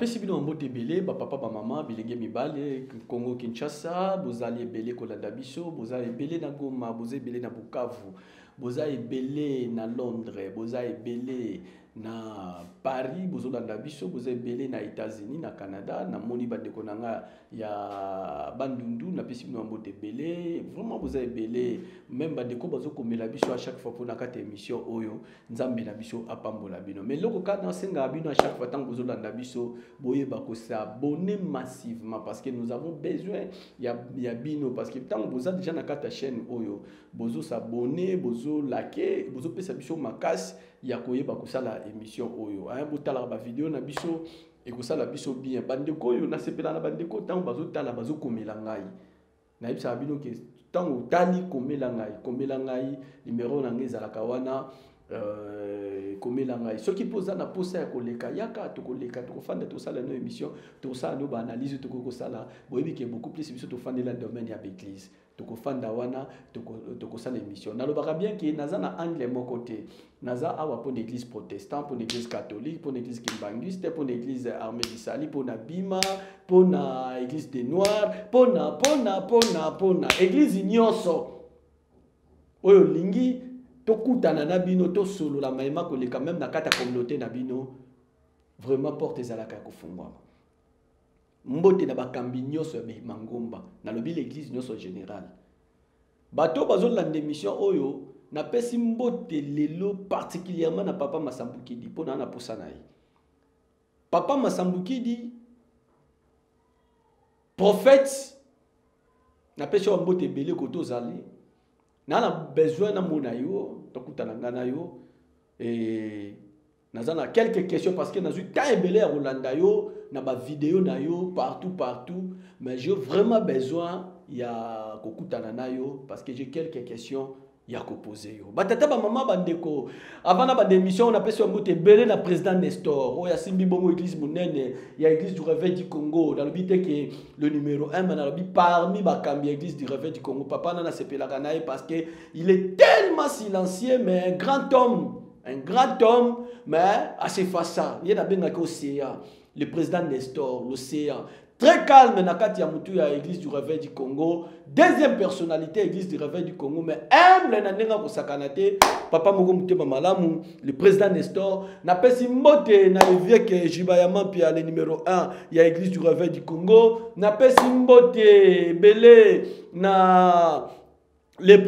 pesi bino mbote belé ba papa ba maman bilenge mibale Congo Kinshasa bozali belé kolanda biso bozali belé na Goma bozali belé na Bukavu bozali belé na Londres bozali belé na Paris bozolanda biso bozali belé na États-Unis na Canada na moni bandeko nanga ya bandundu na pesi bino mbote belé vraiment bozali belé même bandeko bazokomela biso à chaque fois pour na kata émission oyo nzambe na biso apambola bino mais loko kana senga bino à chaque fois tant bozolanda biso boyeba ko s'abonner massivement parce que nous avons besoin ya bino parce que tant boza déjà na kata chaîne oyo bozo s'abonner bozo liker bozo pesa biso makasi ya koyeba ko sala émission oyo hein botala ba vidéo na biso et ko sala biso bien bandeko oyo na sepela na bandeko tant bazo tala bazo komela ngai na yebisa bino ke tant tali komela ngai numéro na ngeza la kawana komela ngai soki poza na posa ya koleka yaka to koleka to fanda to sala no émission to sala no ba analyse to ko sala boyebi ke beaucoup plus biso to fanda la domaine ya église to ko fanda wana to ko sala émission na lobaka bien ke naza na angle mon côté naza awa pour l'église protestante pour l'église catholique pour l'église kimbangiste pour l'église armée d'Isali pour na bima pour na église des noirs pour na église nyonso oyo lingi tokutana na bino to solo la maima koleka même na kata communauté na bino vraiment porte ezalaka kofungwa mbote na bakambi nyonso ya mangomba na lobi l'église nyonso générale bato bazolanda émission oyo na pesi mbote lelo particulièrement na papa Masambukidi pona na posa na ye papa Masambukidi prophète na pesi mbote belé koto zali na besoin na mona yo tokutana ngana yo et nazana quelques questions parce que nazu ta ebele ya Rolanda yo na ba vidéo na yo partout mais j'ai vraiment besoin ya kokutana na yo parce que j'ai quelques questions ya ko poser yo batata ba mama bandeko avant na ba démission on appelle sur mbote belé na président Nestor o ya simbi bongo église monene ya église du réveil du Congo dans le but que le numéro 1 na lobi parmi ba kambi église du réveil du Congo papa na sepela kanaye parce que il est tellement silencieux mais un grand homme mais assez faça il y a benga ko CA le président Nestor l'océan très calme na kati ya mutu ya église du réveil du Congo deuxième personnalité église du réveil du Congo mais humble na ndenga ko sakanate papa moko mutema malamu le président Nestor na pesi mbote na évêque Jibayama pia le numéro 1 ya église du réveil du Congo na pesi mbote belé na le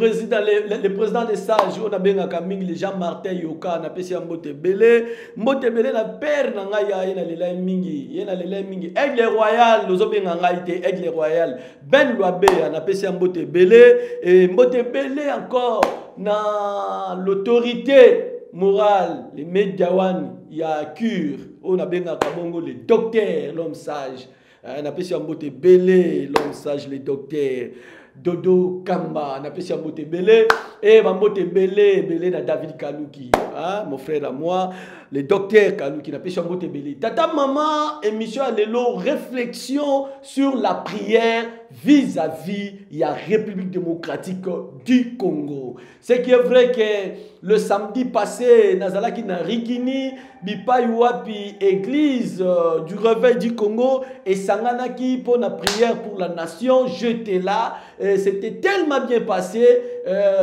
président des sages on a bien kaming les Jean Martin Yoka na pesi mbote belé na père na ngai ya na lela mingi aigle royal lozo benga ngai te aigle royal Ben Loabe na pesi mbote belé et mbote belé encore na l'autorité morale les médiawani ya cure on a bien kabongo le docteur l'homme sage na pesi mbote belé l'homme sage le docteur Dodo Kamba na pesi mbote belé et mbote belé na David Kaluki hein mon frère à moi le docteur Kaluki na pesi mbote belé tata maman émission à lelo réflexion sur la prière vis-à-vis la République démocratique du Congo. C'est qui est vrai que le samedi passé nazalaki na Rikini Bipayuapi église du réveil du Congo et sanganaki pour la prière pour la nation, j'étais là, c'était tellement bien passé.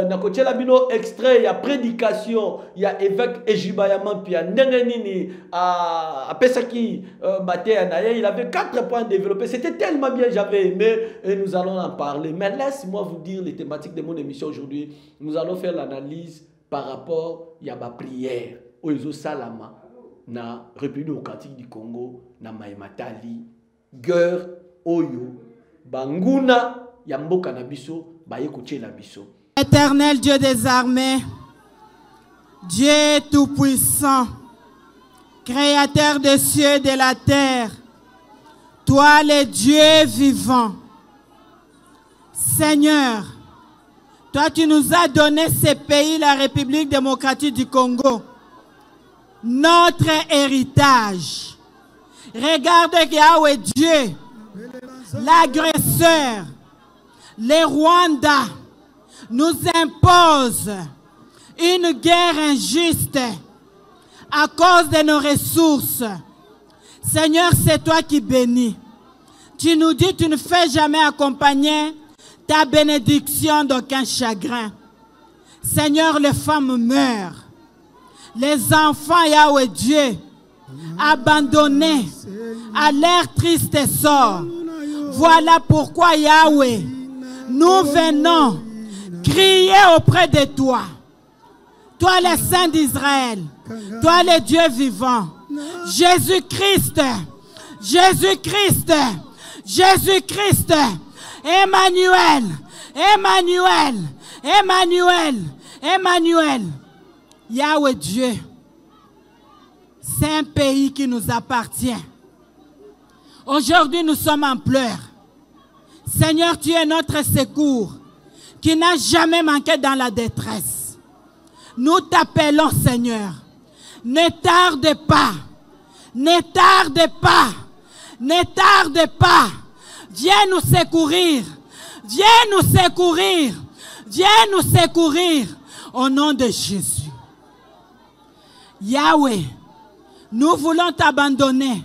Na koche la bino extrait, il y a prédication, il y a évêque Ejibayama puis Nengenini à Pesaki il avait 4 points développés. C'était tellement bien, j'avais aimé et nous allons en parler. Mais laisse-moi vous dire les thématiques de mon émission aujourd'hui. Nous allons faire l'analyse par rapport à la prière. Oizo Salama na République démocratique du Congo na Maimatali guerre oyo banguna ya mboka na biso baye kochela biso. Éternel Dieu des armées, Dieu tout-puissant, créateur des cieux et de la terre, toi le Dieu vivant, Seigneur, toi tu nous as donné ce pays, la République démocratique du Congo, notre héritage. Regarde Yahweh Dieu, l'agresseur, les Rwandais nous impose une guerre injuste à cause de nos ressources. Seigneur, c'est toi qui bénis. Tu nous dis, tu ne fais jamais accompagner ta bénédiction d'aucun chagrin. Seigneur, les femmes meurent. Les enfants, Yahweh Dieu, abandonnés à leur triste sort. Voilà pourquoi, Yahweh, nous venons crier auprès de toi. Toi, le Saint d'Israël. Toi, le Dieu vivant. Jésus-Christ. Jésus-Christ. Jésus-Christ. Emmanuel. Emmanuel. Emmanuel. Emmanuel. Yahweh Dieu. C'est un pays qui nous appartient. Aujourd'hui, nous sommes en pleurs. Seigneur, tu es notre secours, qui n'a jamais manqué dans la détresse. Nous t'appelons, Seigneur. Ne tarde pas. Ne tarde pas. Ne tarde pas. Viens nous secourir. Viens nous secourir. Viens nous secourir. Au nom de Jésus. Yahweh, nous voulons t'abandonner.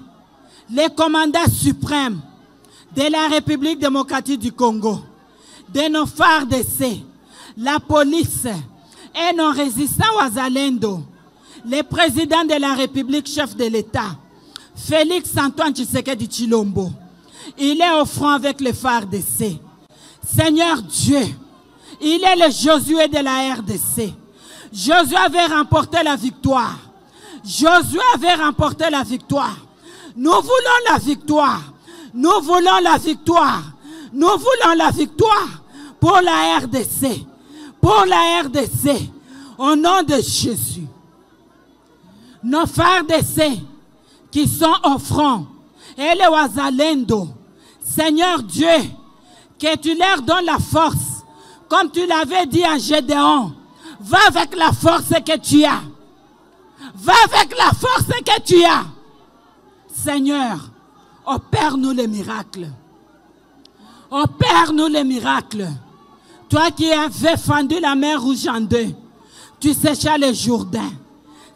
Les commandants suprêmes de la République démocratique du Congo, de nos FARDC, la police et nos résistants Wazalendo, le président de la République, chef de l'État, Félix Antoine Tshisekedi Tshilombo, il est au front avec les FARDC. Seigneur Dieu, il est le Josué de la RDC. Josué avait remporté la victoire. Josué avait remporté la victoire. Nous voulons la victoire. Nous voulons la victoire. Nous voulons la victoire pour la RDC. Pour la RDC. Au nom de Jésus. Nos FARDC qui sont au front et les Wazalendo. Seigneur Dieu, que tu leur donnes la force. Comme tu l'avais dit à Gédéon. Va avec la force que tu as. Va avec la force que tu as. Seigneur, opère-nous les miracles. Opère-nous les miracles. Toi qui avais fendu la mer Rouge en deux, tu séchas le Jourdain.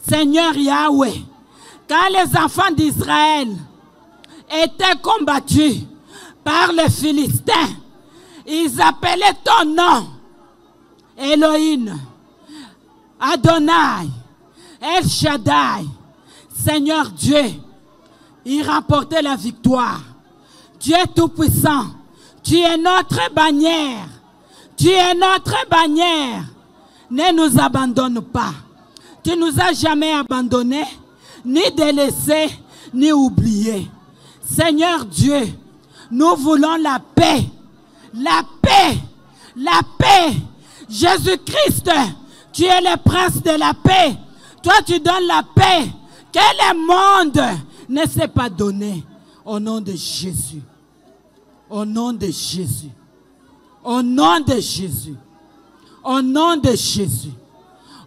Seigneur Yahweh, quand les enfants d'Israël étaient combattus par les Philistins, ils appelaient ton nom, Elohim, Adonai, El Shaddai. Seigneur Dieu, il remportait la victoire. Tu es tout puissant. Tu es notre bannière. Tu es notre bannière. Ne nous abandonne pas. Tu nous as jamais abandonnés, ni délaissés, ni oubliés. Seigneur Dieu, nous voulons la paix. La paix. La paix. Jésus-Christ, tu es le prince de la paix. Toi, tu donnes la paix que le monde ne s'est pas donné. Au nom de Jésus. Au nom de Jésus. Au nom de Jésus. Au nom de Jésus.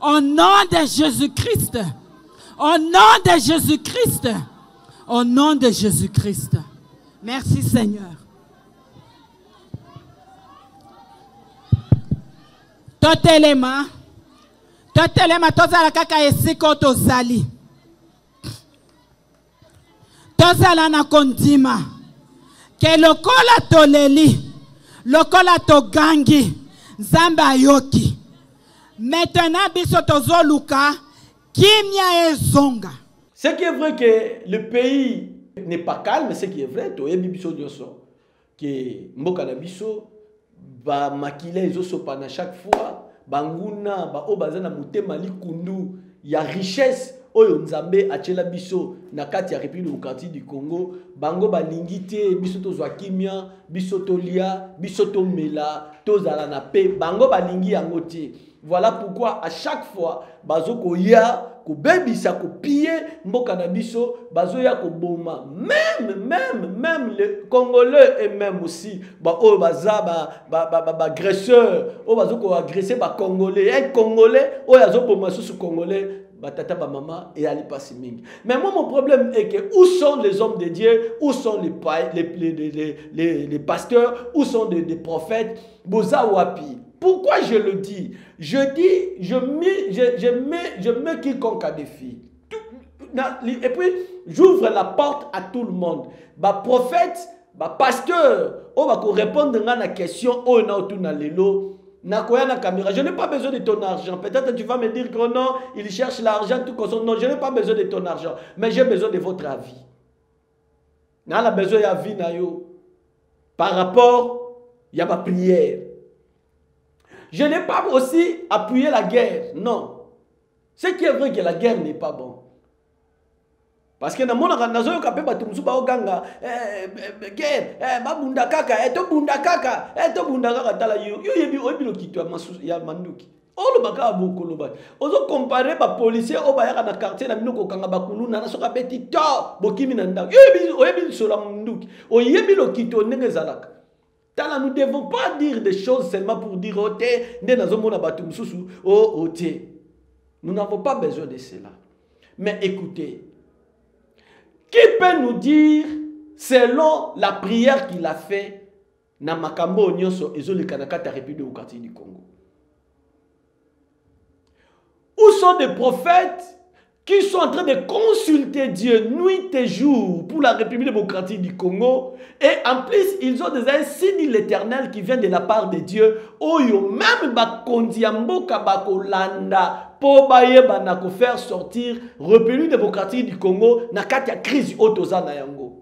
Au nom de Jésus-Christ. Au nom de Jésus-Christ. Au nom de Jésus-Christ. Merci Seigneur. Totelema. Totelema tozala kaka esiko tozali. Tozala na kondima. Ke lokola toleli. Lokola togangi. Zamba yoki. Maintenant biso tozoluka. Kimia ezonga. Ce qui est vrai que le pays n'est pas calme, ce qui est vrai, to yebi biso dioso. Que mboka na biso ba makila ezoso pana chaque fois. Banguna ba obazana mutema likundu ya richesse oyo nzambe achela biso na kati ya République démocratique du Congo bango balingite biso tozwa kimia biso tolia biso tomela tozala na paix bango balingi yango te. Voilà pourquoi à chaque fois bazoko ya ko bebisa ko piller mboka na biso bazo ya ko boma même les Congolais et même aussi ba o baza ba agresseur o bazoko agresser ba Congolais un Congolais o yazo boma sous Congolais batata ba maman et ali passer mingi. Mais moi mon problème est que où sont les hommes de Dieu, où sont les pasteurs, où sont les prophètes boza wapi. Pourquoi je le dis? Je dis, je mets quiconque à défi. Et puis, j'ouvre la porte à tout le monde. Bah prophète, bah pasteur, on va répondre à la question, oh na autour na lelo, na koya na caméra. Je n'ai pas besoin de ton argent. Peut-être tu vas me dire que non, il cherche l'argent, tout comme ça. Non, je n'ai pas besoin de ton argent, mais j'ai besoin de votre avis. Na la besoin de vie na yo. Par rapport, il y a ma prière. Je n'ai pas aussi appuyé la guerre, non. Ce qui est vrai que la guerre n'est pas bon. Parce que dans mon nazo kapé batumsu ba oganga guerre babunda kaka to bunda kaka tala yo yebi obilo kitwa masu ya manduki. Olo baka boko loba. Ozo comparer ba policier o ba yaka na quartier na minoko kanga bakuluna na soka petit to bokimi na ndako. Yebi sola munduki. O yebi lo kitwa ndenge zalaka. Tala, nous ne devons pas dire des choses seulement pour dire oh te nde nazo mona batumsusu oh te. Nous n'avons pas besoin de cela. Mais écoutez, qui peut nous dire, selon la prière qu'il a fait, na makambo nyonso ezoli kanakata République démocratique du Congo? Où sont des prophètes qui sont en train de consulter Dieu nuit et jour pour la République démocratique du Congo, et en plus ils ont des signes de l'Éternel qui viennent de la part de Dieu, oyo même bakondiamboka bakolanda pour bayeba na ko faire sortir République démocratique du Congo na kati ya crise otoza na yango.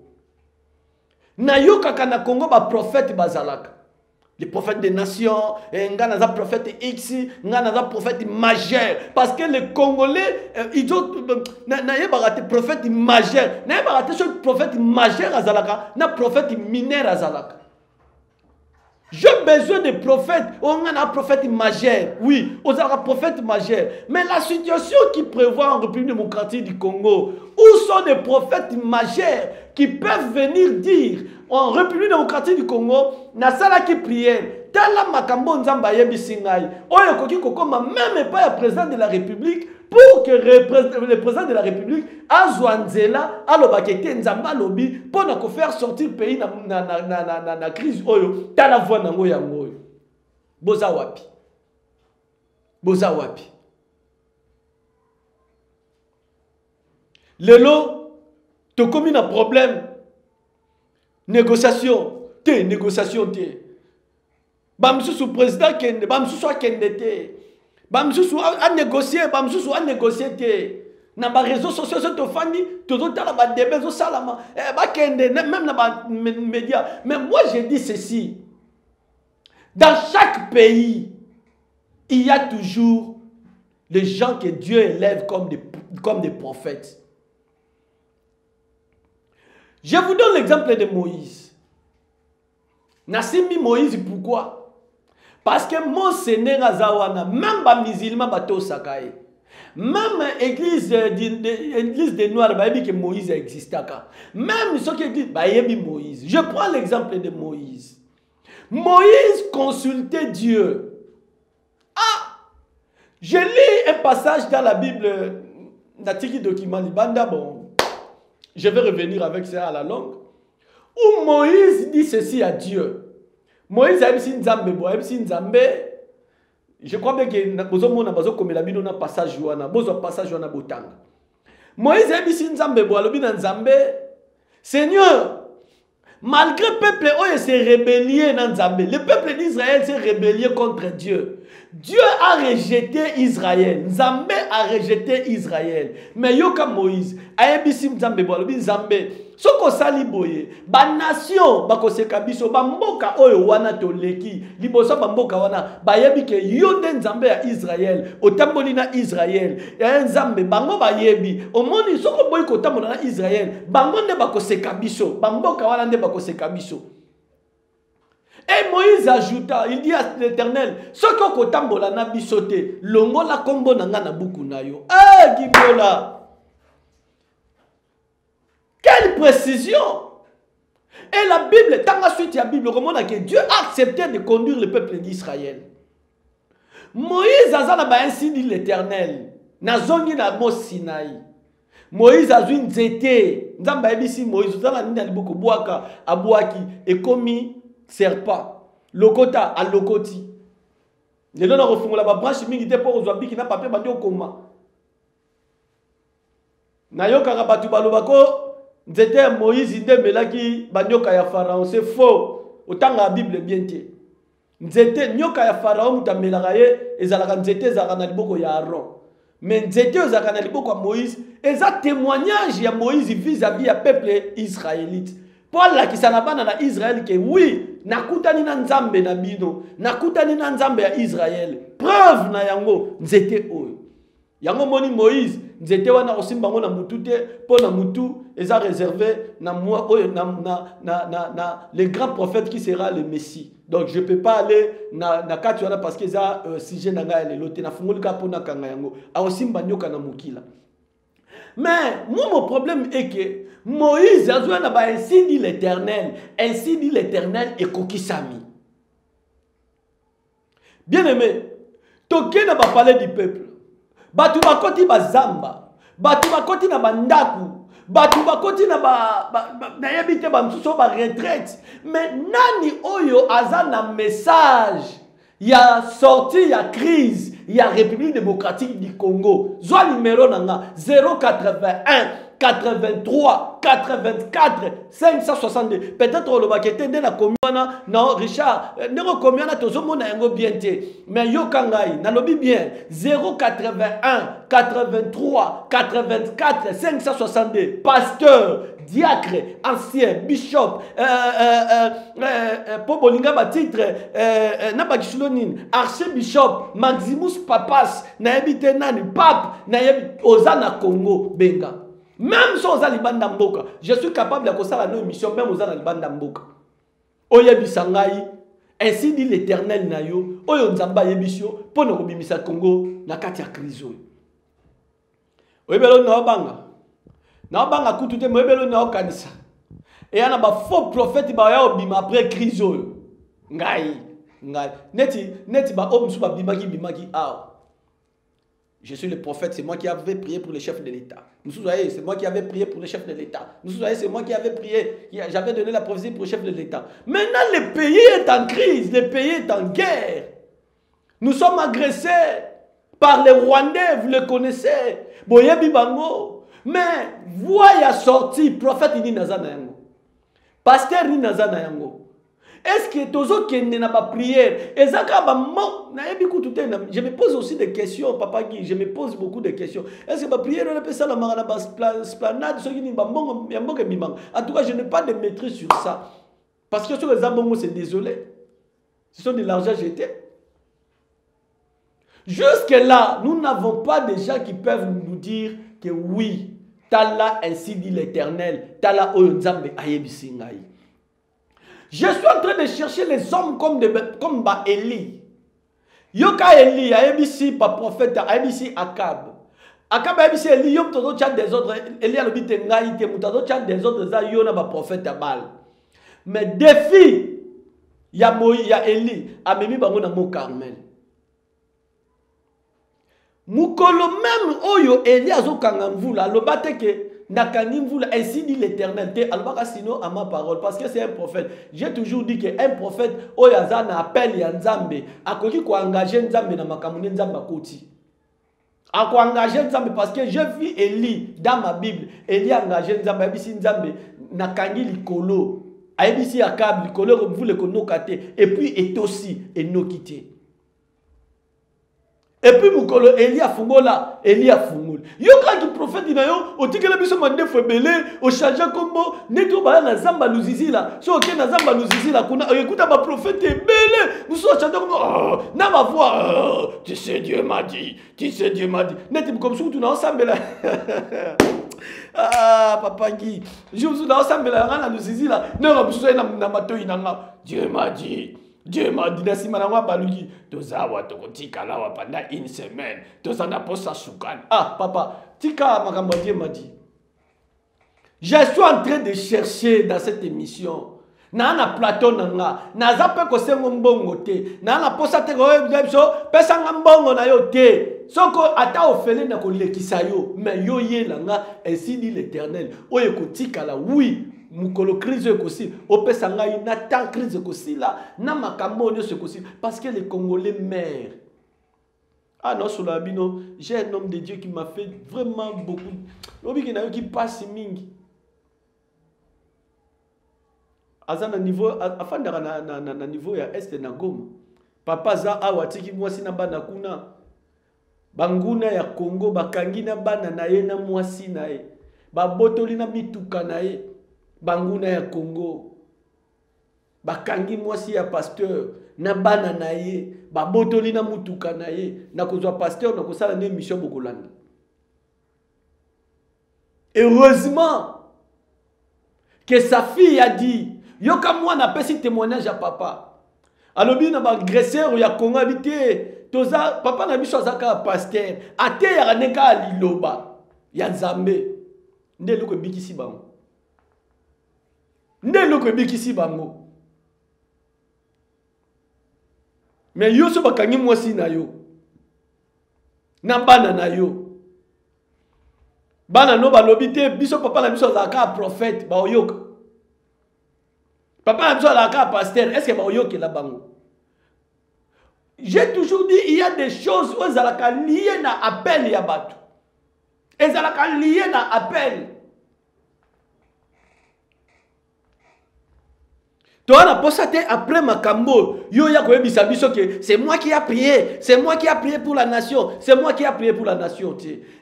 Na yoka kana Congo ba prophète bazalaka. Les prophètes des nations, ngana prophète X, ngana prophète majeur. Parce que les Congolais, ils ont des prophète majeur. N'a pas raté prophète majeur azalaka, na prophète mineur azalaka. J'ai besoin de prophètes. On a un prophète majeur. Oui, on a un prophète majeur. Mais la situation qui prévoit en République démocratique du Congo, où sont des prophètes majeurs qui peuvent venir dire en République démocratique du Congo, na sala qui prière, tala makambo nzamba yebi singai, oyo koki kokoma même pas le président de la République pour que le président de la République azwanzela alobakete nzamba lobi pour na ko faire sortir le pays na crise oyo tala voix nango yango. Boza wapi? Boza wapi? Lelo to komi na problème. Négociation, négociation. Bamsusu président kende, bamsusu kende te. Bamsusu a négocier, bamsusu a négocier te. Na ba réseaux sociaux to fani, to tala ba débat zo salama. Ba kende même na ba médias. Mais moi je dis ceci. Dans chaque pays, il y a toujours les gens que Dieu élève comme des prophètes. Je vous donne l'exemple de Moïse. Nassimi Moïse, pourquoi? Parce que mon Seigneur Azawana, même les musulmans bateau sakaye, même l'église des Noirs, bah que Moïse existait. Même ceux qui disent, bah Moïse. Je prends l'exemple de Moïse. Moïse consultait Dieu. Ah, je lis un passage dans la Bible, Natiki document Libanda, bon. Je vais revenir avec ça à la langue. Où Moïse dit ceci à Dieu. Moïse a dit Nzambe, je crois bien que nous passage botanga. Moïse a dit Nzambe, Seigneur, malgré le peuple s'est rébellé dans Nzambe, le peuple d'Israël s'est rébellé contre Dieu. Dieu a rejeté Israël. Nzambe a rejeté Israël. Mais yoka Moïse, ayebisi Nzambe bolobi Nzambe, soko sali boye, ba nation bako sekabiso, ba mboka oyo wana toleki, liboso ba mboka wana, ba yebi ke yonde Nzambe ya Israël, otamboli na Israël. Ya Nzambe bango ba yebi, omoni soko boye ko tambola na Israël, bango nde bako sekabiso, ba mboka wana nde bako sekabiso. Et Moïse ajouta, il dit à l'Éternel, ce que kotambola na bisote, longo la kombo nanga na buku na yo. Eh, Gibola! Quelle précision! Et la Bible, dans la suite de la Bible, comment que Dieu a accepté de conduire le peuple d'Israël. Moïse a ainsi dit l'Éternel, na zongi na mo Sinaï. Moïse a vu nzete, nzamba ebisi Moïse, zala nina liboko boaka, abouaki, et komi serpent, lokota à lokoti. Les gens ont refondé la branche mingi pour aux habits qui n'a pas fait au coma. Nayoka batu balobako nzete Moïse inde melaki banyoka ya Pharaon, c'est faux. Autant la Bible bien tie. Nzete nyoka ya Pharaon mutamelaka ye ezalaka nzete ezalaka na liboko ya Aaron. Mais nzete ezalaka na liboko ya Moïse, eza témoignage ya Moïse vis-à-vis ya peuple israélite. Paul la kisana bana na Israël que oui, nakutani na nzambe na bino, nakutani na nzambe ya Israël. Preuve na yango nzete oyo. Yango moni Moïse nzete wana osimba ngo na mutu te, po na mutu eza réservé na moi oyo na le grand prophète qui sera le Messie. Donc je peux pas aller na kati wana parce que ça sujet na nga le loté na fungoli ka pona kanga yango. A osimba nyoka na mukila. Mais moi mon problème est que Moïse a besoin d'avoir ainsi dit l'Éternel, et kokisami. Bien aimé, toké n'a pas parlé du peuple. Batu bakoti bazamba, batu bakoti na bandaku, batu bakoti na na yabite ba msuso ba retraite. Mais nani oyo azana message ya sorti ya crise ya République démocratique du Congo. Zwa numéro nanga 081 83 84 562. Peut-être le baqueté de la commune non Richard ne combien na tozo mona yango bien té mais yo kangai na lobi bien 081 83 84 562 pasteur diacre ancien bishop pobolinga ba titre na ba kishulonine archbishop Maximus Papas na yebite nani pape na yebi ozana Congo benga. Même si on a libanda mboka, je suis capable de faire la émission même aux a libanda mboka. Oya bisangai, ainsi dit l'Éternel nayo, oyo nzamba yebisio, pour nous bimisa Congo na kati ya krizo. Oyebelo na obanga kutute moyebelo na okanisa. Et yana ba faux prophète ba ya obima après krizo. Ngai. Neti ba omsu ba bimaki ah. Je suis le prophète, c'est moi qui avais prié pour le chef de l'État. Vous voyez, c'est moi qui avais prié pour le chef de l'État. Vous voyez, c'est moi qui avais prié, j'avais donné la prophétie pour le chef de l'État. Maintenant, le pays est en crise, le pays est en guerre. Nous sommes agressés par les Rwandais, vous le connaissez. Boyebi Bango. Mais, voyez sorti, prophète Ini Nazanayango. Pasteur Ini Nazanayango. Est-ce que tozo kende na ba prière ezaka ba mo na yebi ku tout je me pose aussi des questions papa Guy, je me pose beaucoup de questions. Est-ce que ba prière on peut ça la mara ba esplanade ce qui ni ba mbongo ya mbongo bimang. En tout cas, je n'ai pas de maîtrise sur ça parce que sur les abongo c'est désolé. Ce sont de l'argent jeté. Jusque là, nous n'avons pas de gens qui peuvent nous dire que oui, tala ainsi dit l'Éternel, tala oyo nzambe ayebisi ngai. Je suis en train de chercher les hommes comme Élie. Yoka Élie, Aébisi, pas prophète, Aébisi Akab. Akab Aébisi Élie, Yom Todo Tchad des autres, Élie a le bité Ngaïté, Moutado Tchad des autres, Yona ba prophète Abal. Mais défi, ya Moïse, ya Élie, a memi bango na Mont Carmel. Moukolo même Oyo Élie a zo kangamvula, lo bateke. Ainsi dit l'Éternel, sinon à ma parole, parce que c'est un prophète. J'ai toujours dit qu'un prophète, Oyaza appelle Yanzambe, a koki ko engager Nzambe na makamune Nzamba koti. A ko engager Nzambe parce que je vis Élie dans ma Bible. Élie a engagé Nzambe, abisi Nzambe na kangi likolo. Abisi Akab likolo vous le konokate et puis est aussi et no quitté. Et puis Moukolo, Élie a fungola, Élie a fungola. Yo quand le prophète dit yo, o tikela biso mande febele, o changer combo, neto ba na zamba luzizi la. So ok na zamba luzizi la kuna, écoute ba prophète belé, nous so chanter comme oh, na ma voix, tu sais Dieu m'a dit, tu sais Dieu m'a dit. Net comme sous tout ensemble là. Ah papa Guy, je vous ensemble là na luzizi la. Non, biso na matoi na Dieu m'a dit. Dieu m'a dit, pendant une semaine. Ah, papa, tika makambo Dieu m'a dit. Je suis en train de chercher dans cette émission. Nana plateau nanga, naza pe ko sengo mbongo te. Nana posa te ko ebso, pesa mbongo na yo te. Soko ata ofele na ko lekisa yo, mais yo ye langa, ainsi dit l'Éternel. Oye ko tika la oui. Mukolo crise aussi au pesanga ina tant crise aussi là na makambo ne se aussi parce que les Congolais meurent Ah non, sur la bino, j'ai un homme de Dieu qui m'a fait vraiment beaucoup. L'homme qui passe mingi. Azana niveau, afin de niveau ya est na Goma. Papa za awatiki mwasi na bana kuna. Banguna ya Congo bakangi na bana na ye na mwasi na ye. Babotoli na mituka na ye. Banguna ya Congo. Bakangi mwasi ya pasteur na bana na ye. Babotoli na mutuka na ye. Na kozwa pasteur na kosala ne mission bokolanda. Heureusement que sa fille a dit yoka moi na pesi témoignage à papa. Alobi na ba agresseur ya Congo habité toza papa na biso azaka pasteur ate ya neka liloba ya Nzambe nde loko bikisi bango. Nde loko bikisi bango. Mais yo so bakangi mwasi na yo. Na bana na yo. Bana no balobi te biso papa na biso azaka prophète ba oyoka. Papa na biso azaka pasteur, est-ce que ba oyoka la bango? J'ai toujours dit il y a des choses où ezalaka liées na appel ya bato. Ezalaka liées na appel. Toi, on a posté après Makambo, yo ya koyebisa biso que c'est moi qui a prié, c'est moi qui a prié pour la nation, c'est moi qui a prié pour la nation.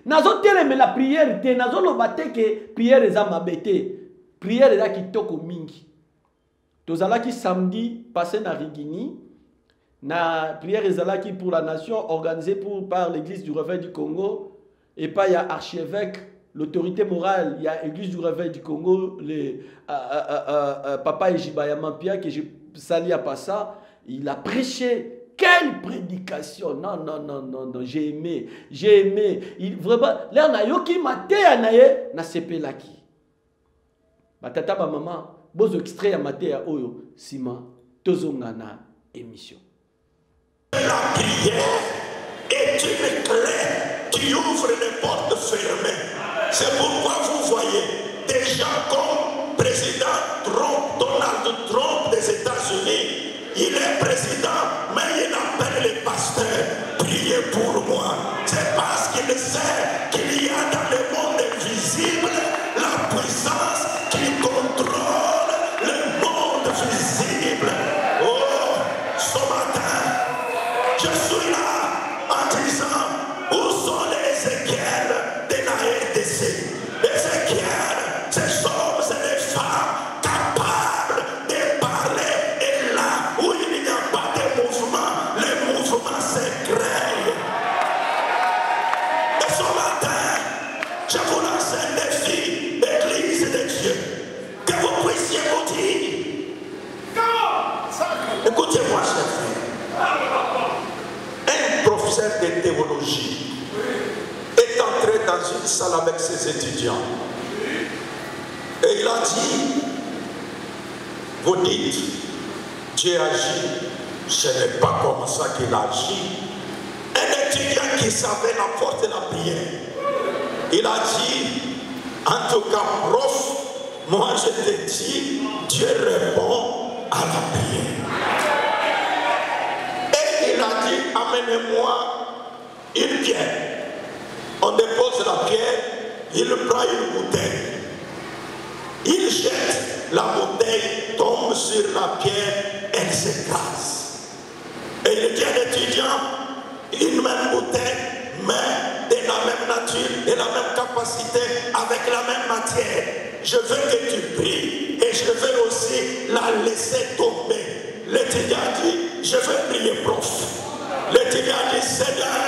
Nazo teleme la prière te, nazo lobate que prière eza mabete, prière eza kitoko mingi. Tozalaki samedi passé na Rigini, na prière ezalaki pour la nation organisée par l'église du Réveil du Congo et pas ya archevêque. L'autorité morale, il y a l'église du Réveil du Congo, Papa Ejibaya Mampia, que je salue à Passa, il a prêché. Quelle prédication! Non, non, non, non, non, j'ai aimé, j'ai aimé. Il, vraiment, là, on a yoki maté anaye, na sepe laki. Batata ba maman, bozo extrait ya maté ya oyo, sima, tozongana émission. La prière est une clé qui ouvre les portes fermées. C'est pourquoi vous voyez des gens comme président Trump, Donald Trump des États-Unis. Il est président, mais il appelle les pasteurs, priez pour moi. C'est parce qu'il sait qu'il y a dans le monde invisible la puissance qui contrôle le monde visible. Oh, ce matin, je suis là en disant, où sont les Ézéchiel de la RDC? Ézéchiel, ces hommes et les femmes capables de parler. Et là où il n'y a pas de mouvement, les mouvements s'écrèent. Et ce matin, je vous lance un défi, l'Église de Dieu, que vous puissiez vous dire. Écoutez-moi, chers frères. Un professeur de théologie est entré dans une salle avec ses étudiants. Et il a dit, vous dites, Dieu agit, ce n'est pas comme ça qu'il agit. Un étudiant qui savait apporter la prière, il a dit, en tout cas, prof, moi je te dis, Dieu répond à la prière. Et il a dit, amenez-moi une pierre. On dépose la pierre, il prend une bouteille. Il jette, la bouteille tombe sur la pierre, elle s'écrase. Et il dit à l'étudiant, une même bouteille, mais de la même nature, de la même capacité, avec la même matière. Je veux que tu pries et je veux aussi la laisser tomber. L'étudiant dit, je veux prier, prof. L'étudiant dit, Seigneur,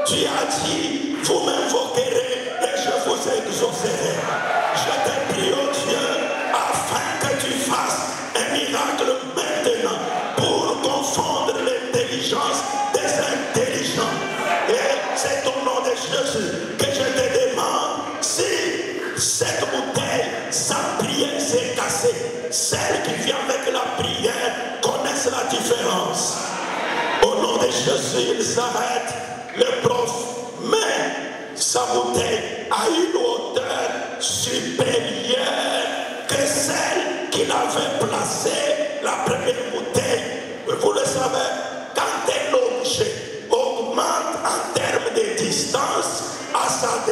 tu as dit, vous m'invoquerez et je vous exaucerai. Je te prie, oh Dieu, afin que tu fasses un miracle maintenant pour confondre l'intelligence des intelligents. Et c'est au nom de Jésus que je te demande si cette bouteille, sa prière s'est cassée. Celles qui viennent avec la prière connaissent la différence. Au nom de Jésus, il s'arrête, le prof, mais sa bouteille a une hauteur supérieure que celle qu'il avait placée, la première bouteille. Vous le savez, quand un objet augmente en termes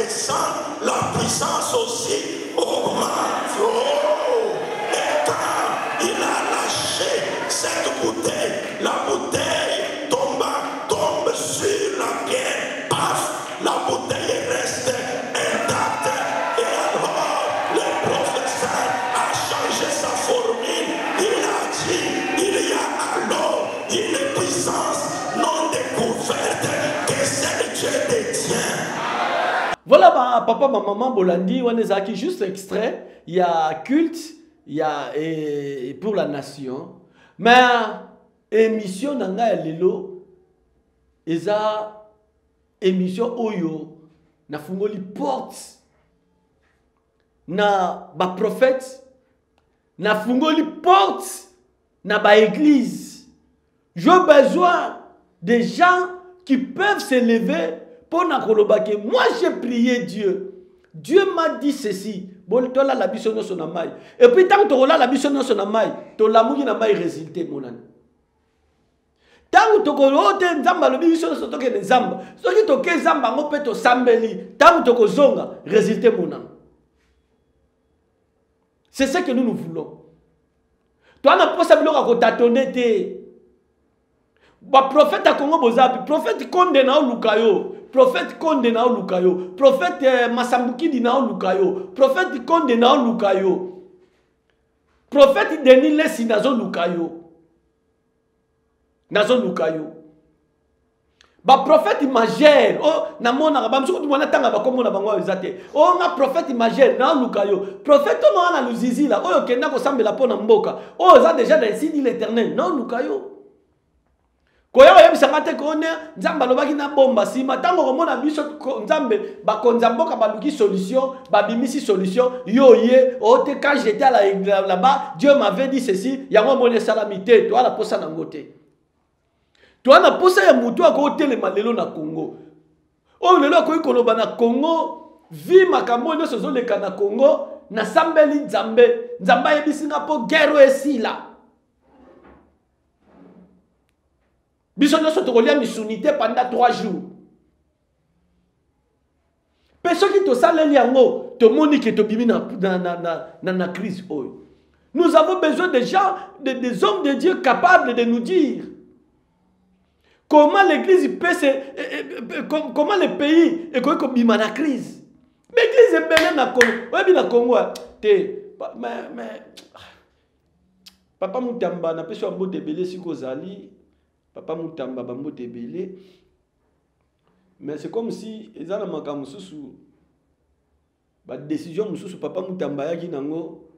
descend, la puissance aussi augmente. Oh! Et quand il a lâché cette bouteille, la bouteille tombe sur la pierre, paf, la bouteille reste intacte. Et alors, le professeur a changé sa formule. Il a dit, il y a alors une puissance non découverte que seul Dieu détient. Voilà, papa, ma maman, Bolandi, on est aquí juste extrait. Il y a culte, il y a pour la nation. Mais émission nanga lelo, eza émission oyo na fungoli porte na ba prophète, na fungoli porte na ba église. J'ai besoin des gens qui peuvent se lever pour na kolobake. Moi j'ai prié Dieu. Dieu m'a dit ceci. Bon, toi là la biso no sonamai. Et puis tant que là la biso no sonamai, to la mugi na mai résulté mon an. Tant que to lote nzamba lo biso no sotoke nzamba. Soki to ke nzamba ngo pe to sambeli. Tant que zonga résulté mon an. C'est ce que nous voulons. Toi na posa biloko ko tatonner te. Ba prophète a Congo bozabi, prophète Konde na Lukayo, prophète Konde na Lukayo, prophète Masambuki na Lukayo, prophète Konde na Lukayo, prophète Denis Lesi nazo Lukayo. Nazo Lukayo. Ba prophète majeur, oh na mona ba msuku mwana tanga ba komo na bango ezate. Oh nga prophète majeur na Lukayo. Prophète no na luzizi la, oyo kenda ko sambela pona mboka. Oh za déjà dans ici l'Éternel, na Lukayo. Koya oyebi sangate kone nzamba lobaki na bomba sima tango komona biso nzambe bakonza mboka baluki solution babimisi solution yoye ote quand j'étais là-bas Dieu m'avait dit ceci yango mone salamité toi la posa na ngote toi na posa ya mutu akotelema lelo na Congo o lelo akoyi koloba na Congo vi makambo nyonso zoleka na Congo na sambeli nzambe yebisi nga po guerre esila. Biso nyonso tokolia misunité pendant 3 jours. Personne qui te saleli yango, te moni que te bimi na crise. Nous avons besoin de gens, des hommes de Dieu capables de nous dire comment l'église peut comment le pays est comme bima na crise. L'église est belle na Congo. Oui, na Congo. Mais papa Mutamba na peso ambo de belé siko zali. Papa Mutamba bambo tebele. Mais c'est comme si ezana makamu susu ba décision mususu papa Mutamba yaki nango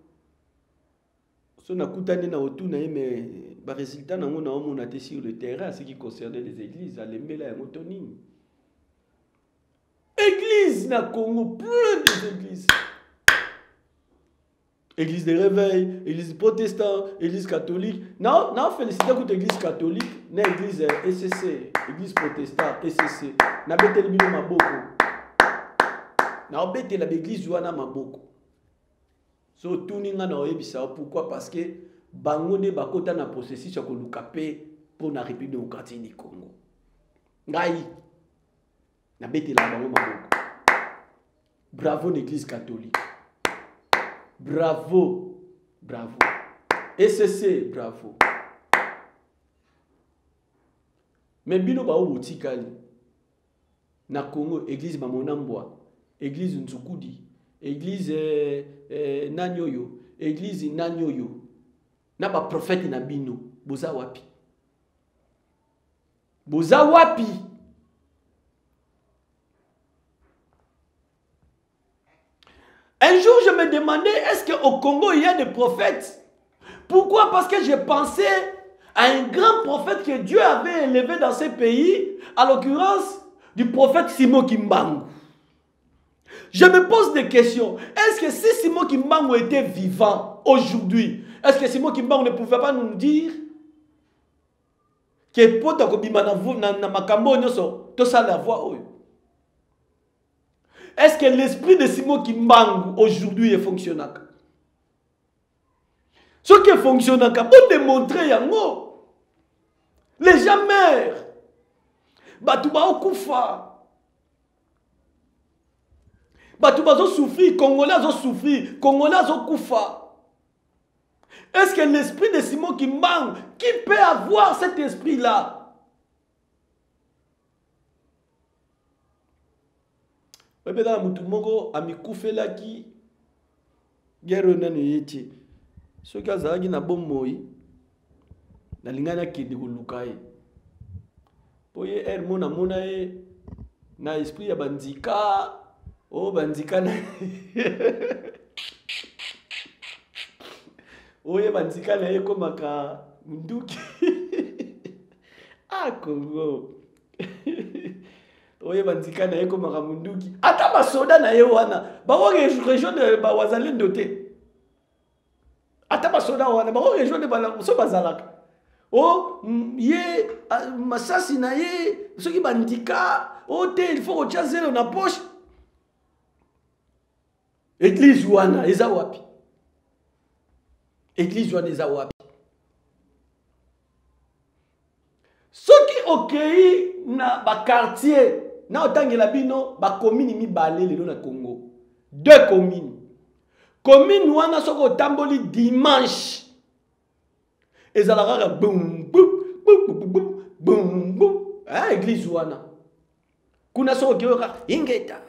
so na kutane na otu na mais ba résultat nango na omona te sur le terrain ce qui concernait les églises à l'embela ya motonini. Église na Congo, plein d'églises. Église de réveil, église protestante, église catholique. Non, félicité pour l'église catholique, l'église SCC, église protestante, SCC. Na bete le bino maboko. Na bete la église wana maboko. So tuninga na oyebisa pourquoi parce que bangone bakota na processus ya koluka pe pour na République démocratique du Congo. Ngai na bete la bango maboko. Bravo l'église catholique. Bravo, bravo. SCC, bravo. Mais bino ba obotikali. Na Congo, église Mamonambwa, église Nzukudi, église Nanyoyo, église Nanyoyo. Na ba prophète na bino, boza wapi. Boza wapi. Un jour, je me demandais, est-ce qu'au Congo, il y a des prophètes? Pourquoi? Parce que je pensais à un grand prophète que Dieu avait élevé dans ce pays, à l'occurrence du prophète Simon Kimbangu. Je me pose des questions. Est-ce que si Simon Kimbangu était vivant aujourd'hui, est-ce que Simon Kimbangu ne pouvait pas nous dire que pota kobima na makambo nyoso to sa la voix? Est-ce que l'esprit de Simon Kimbangu aujourd'hui est fonctionnant? Ce qui est fonctionnant, pour démontrer yango, les gens meurent. Batouba okufa. Batu bazo souffrir, Congolais ont souffrir, Congolais ont koufa. Est-ce que l'esprit de Simon qui manque, qui peut avoir cet esprit-là? Dans mutu moko amikufela ki guerre nani yeti. Ce qui na bomoi na lingana ki de kulukai. Poye mona mona na esprit ya bandika. Oh bandika na oye bandika na yeko maka munduki. Ah Congo. Oye bandika na yeko maka munduki. Ata basoda na ye wana. Bako région de Bawazalendo te. Ata basoda wana bako région de so bazalaka. Oh ye masasi na ye soki bandika. Oh te il faut que zelo na poche. Église wana eza wapi? Église wana eza wapi? Soki okei na ba quartier na otangela bino ba commune mibale lelo na Congo. 2 communes. Commune wana soko tamboli dimanche. Ezalaka boum boum boum boum boum boum. Ah église wana. Kuna soko kioka ingeta.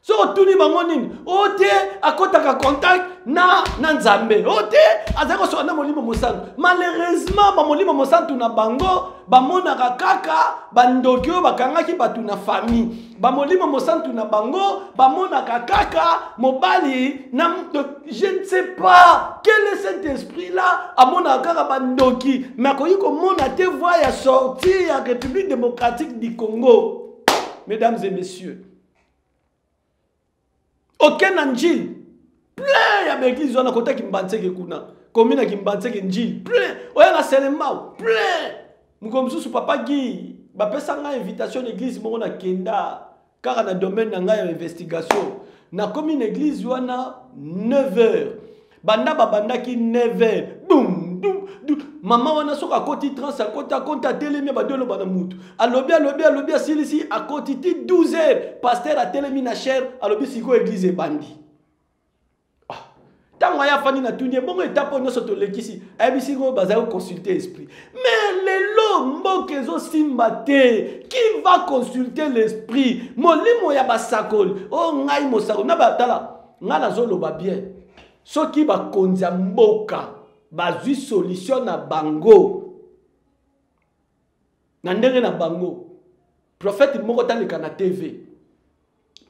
So tuni bango nini ote akotaka contact na nzambe ote azako so na molimo mosantu malheureusement ba molimo mosantu na bango bamona kaka bandokyo bakangaki batu na famille ba molimo mosantu na bango bamona kaka mobali na je ne sais pas quel est cet esprit là amona kaka bandoki mais ko yiko mona te voix ya sortie ya République démocratique du Congo. Mesdames et messieurs, aucun anjil plein ya l'église wana kota kimbanseke kuna komina kimbanseke njil plein oya na selema plein mukomsusu papa gi ba pesa nga invitation l'église moko na kenda car na domaine na nga ya investigation na komine église wana 9h banda ki 9h boum maman wana soka koti 30 kota konta telemi ba dolo bana mutu alobi silisi akoti 12h pasteur a telemi na cher alobi siko église bandi tango ya fani na tunie bongo etapo nyoso to lekisi ayebisi ngo bazali consulter esprit mais lelo mboka ezo simba te qui va consulter l'esprit molimo ya basakoli o ngai mosako na batala nga nazoloba bien soki bakonzi ya mboka bazwi solution na bango na ndenge na bango prophète moko taleka na TV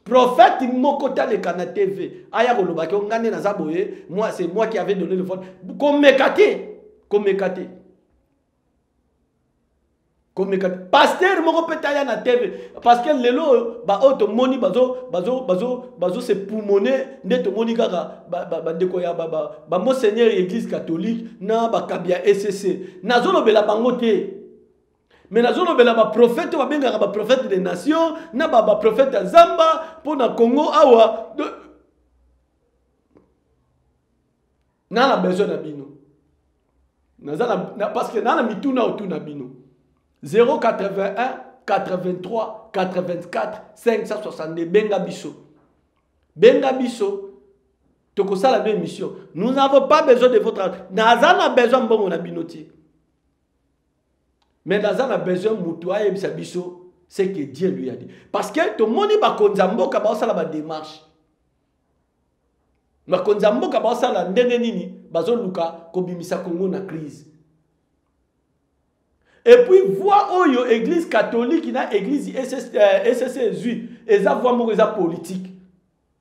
prophète moko taleka na TV aya koloba ke ngane na zaboye moi c'est moi qui avais donné le vote komekate pasteur moko petaya na TV parce que lelo ba auto moni bazo se pulmoner ndeto moni kaka ba ndeko ya ba monseigneur église catholique na ba kabia SCC nazolobela bango te mais nazolobela ba prophète ba benga ba prophète des nations na ba prophète Zamba pour na Congo awa na besoin na bino parce que na mituna otuna bino 081 83 84 562 benga biso toko sala la même mission. Nous n'avons pas besoin de votre argent. Nazana besoin bon na binoti. Mais Nazana besoin mutuaye biso c'est que Dieu lui a dit parce que tout le monde ba konzambo ka ba sala ba démarche. Ma konzambo ka ba sala ndenge nini bazo luka ko bimisa Congo na crise. Et puis, voir oyo église catholique, na église SSSU, et ça voit mon réseau politique.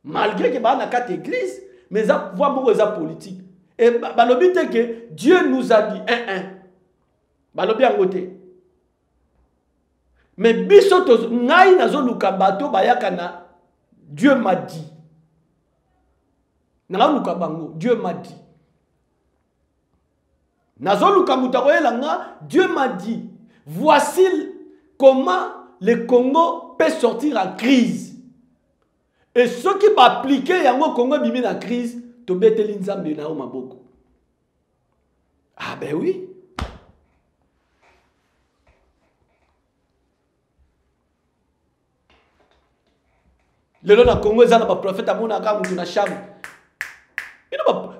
Malgré que bah na quatre églises, mais ça voit mon réseau politique. Et bah le but est que Dieu nous a dit bah le bien côté. Mais bisoto ngai nazo luka bato bayakana Dieu m'a dit. Na luka bango Dieu m'a dit. Dieu m'a dit, voici comment le Congo peut sortir en crise. Et ceux qui vont appliquer le Congo bimi en crise, to bete l'inzambe na maboko. Ah ben oui. lelo na Congo ezana ba prophète amona ka mutu na chambre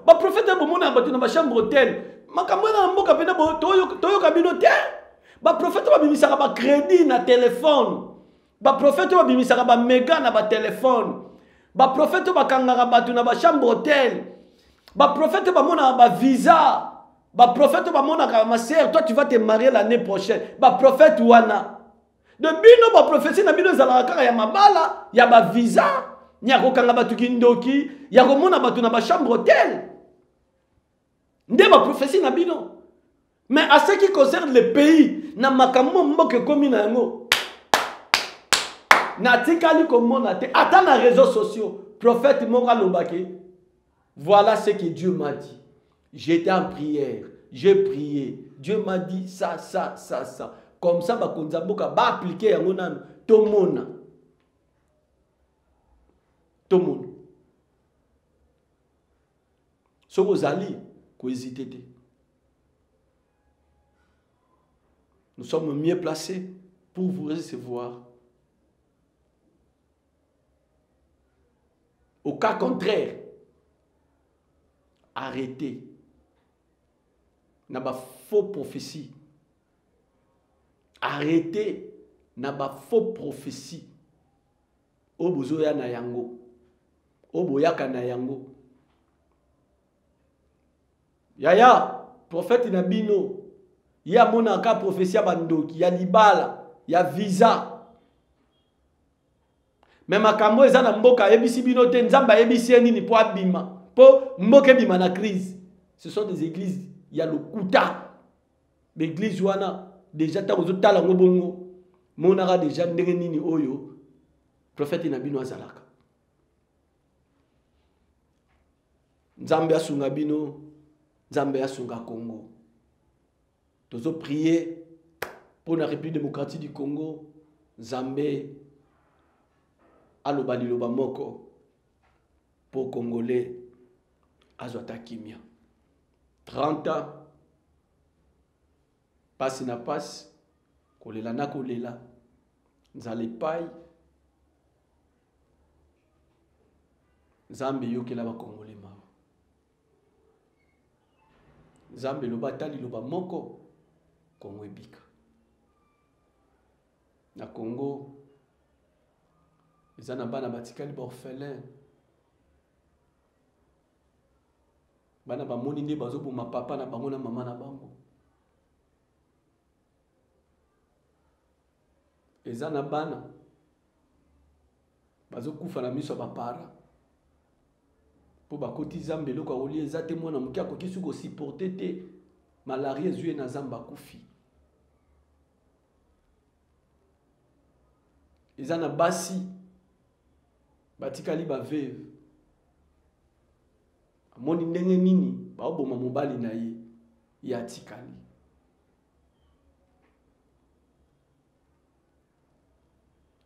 ba prophète bomona ba na ba chambre hôtel makambo na mboka pena toyo kabino te ba prophète ba bimisaka ba crédit na téléphone ba prophète ba bimisaka ba méga na ba téléphone ba prophète ba kangaka batu na ba chambre hôtel ba prophète ba mona ba visa ba prophète ba mona ka ma sœur toi tu vas te marier l'année prochaine ba prophète wana de bino ba prophétie na bino zala kaka ya mabala ya ba visa nya ko kanga batu kindoki ya ko mona batu na ba chambre hôtel nde ba prophétie na bino mais à ce qui concerne le pays na makambo mboke komi na yango na tikali komona te ata na réseaux sociaux prophète moko lobake voilà ce que Dieu m'a dit. J'étais en prière, j'ai prié. Dieu m'a dit ça. Comme ça, Bakonzamboka va appliquer à mon âme. Tout le monde. Si vous allez, vous hésitez. Nous sommes mieux placés pour vous recevoir. Au cas contraire, arrêtez. Na ba faux prophétie. Arrêtez na ba faux prophétie. Obozoya na yango. Oboyaka na yango. Yaya, prophète Nabino. Ya mona ka prophétie bandoki, ya libala, ya visa. Même makambo eza na mboka ebisi bino te nzamba ebisi nini po abima. Po mboka bima na crise. Ce sont des églises. Il y a le Kouta. L'église wana déjà ta ozo tala ngobongo. Monara déjà ndenge nini oyo. Prophète Nabino azalaka. Nzambe asunga bino, Nzambe asunga Congo. Tozo prier pour la République démocratique du Congo. Nzambe alobali loba moko pour Congolais azwata kimia. 30 ans, passe na passe, kolela na kolela, nzale pai, Nzambe yokela ba Congolais ma. Nzambe loba tali loba moko, Congo ebika. Na Congo, ezana bana batikali ba orphelin. Bana ba moni nde bazo boma papa na bango na mama na bango. Ezana bana bazo kufa na miso ba para. Po ba koti Nzambe loko oli ezate mwana mukia ko kisu ko supporter te malaria ezue na Nzamba kufi. Ezana basi batikali ba veuve. Moni ndenge nini ba oboma mobali na ye ya tikali.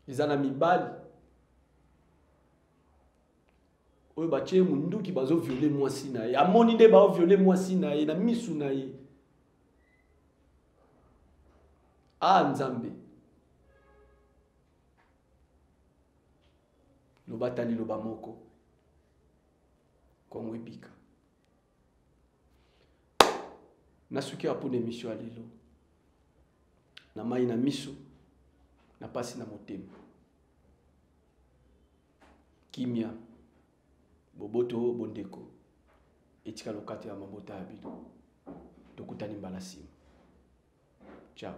Izana mibali oyo batie munduki bazo violer mwasi na ye. Amoni nde ba violer mwasi na ye na misu na ye. Nzambe lobatali loba moko Congo ebika. Nasuki apone émission alelo. Na mai na miso na pasi na motema. Kimia boboto bondeko etika lokate ya mabota ya bino. Tokutani mbala sima. Ciao.